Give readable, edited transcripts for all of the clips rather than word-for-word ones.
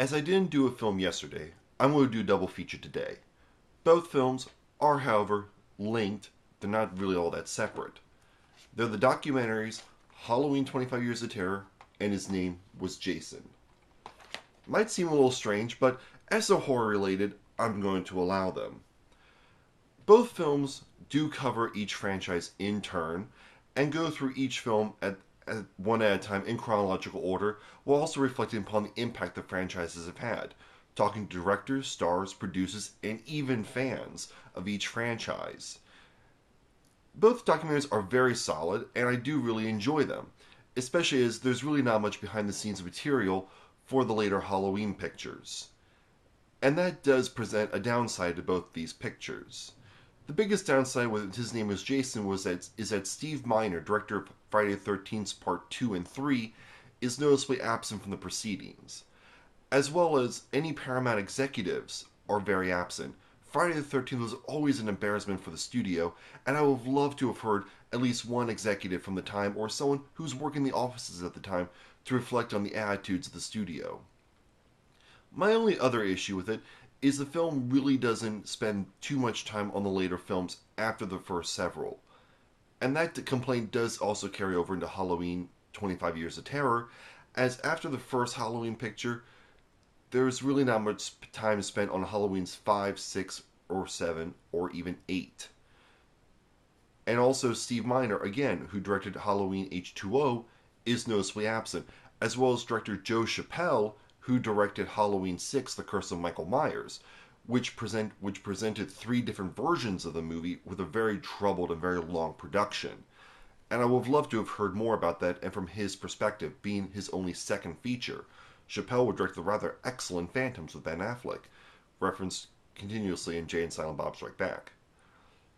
As I didn't do a film yesterday, I'm going to do a double feature today. Both films are, however, linked. They're not really all that separate. They're the documentaries Halloween 25 Years of Terror and His Name Was Jason. Might seem a little strange, but as they're horror related, I'm going to allow them. Both films do cover each franchise in turn and go through each film at one at a time in chronological order, while also reflecting upon the impact the franchises have had, talking to directors, stars, producers, and even fans of each franchise. Both documentaries are very solid, and I do really enjoy them, especially as there's really not much behind the scenes material for the later Halloween pictures. And that does present a downside to both these pictures. The biggest downside with His Name Was Jason is that Steve Miner, director of Friday the 13th Part 2 and 3, is noticeably absent from the proceedings, as well as any Paramount executives are very absent. Friday the 13th was always an embarrassment for the studio, and I would have loved to have heard at least one executive from the time or someone who's working the offices at the time to reflect on the attitudes of the studio. My only other issue with it is the film really doesn't spend too much time on the later films after the first several. And that complaint does also carry over into Halloween 25 Years of Terror, as after the first Halloween picture, there's really not much time spent on Halloween's 5, 6, or 7, or even 8. And also Steve Miner, again, who directed Halloween H2O, is noticeably absent, as well as director Joe Chappelle, who directed Halloween 6, The Curse of Michael Myers, which presented three different versions of the movie with a very troubled and very long production. And I would have loved to have heard more about that and from his perspective, being his only second feature. Chappelle would direct the rather excellent Phantoms with Ben Affleck, referenced continuously in Jay and Silent Bob Strike Back.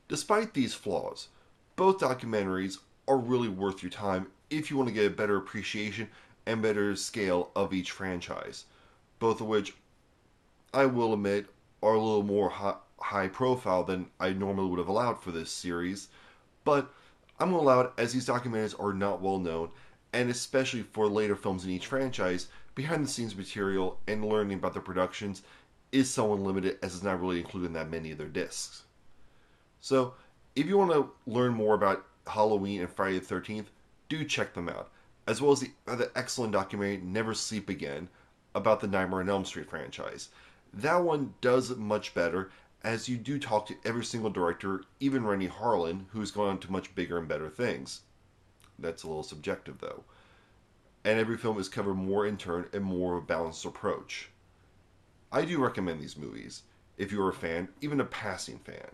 Despite these flaws, both documentaries are really worth your time if you want to get a better appreciation and better scale of each franchise, both of which I will admit are a little more high profile than I normally would have allowed for this series, but I'm going to allow it as these documentaries are not well known, and especially for later films in each franchise, behind the scenes material and learning about the productions is somewhat limited as it's not really included in that many of their discs. So, if you want to learn more about Halloween and Friday the 13th, do check them out, as well as the excellent documentary Never Sleep Again about the Nightmare on Elm Street franchise. That one does it much better, as you do talk to every single director, even Renny Harlin, who's gone on to much bigger and better things. That's a little subjective, though. And every film is covered more in turn and more of a balanced approach. I do recommend these movies, if you're a fan, even a passing fan.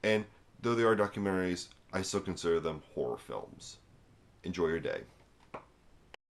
And though they are documentaries, I still consider them horror films. Enjoy your day.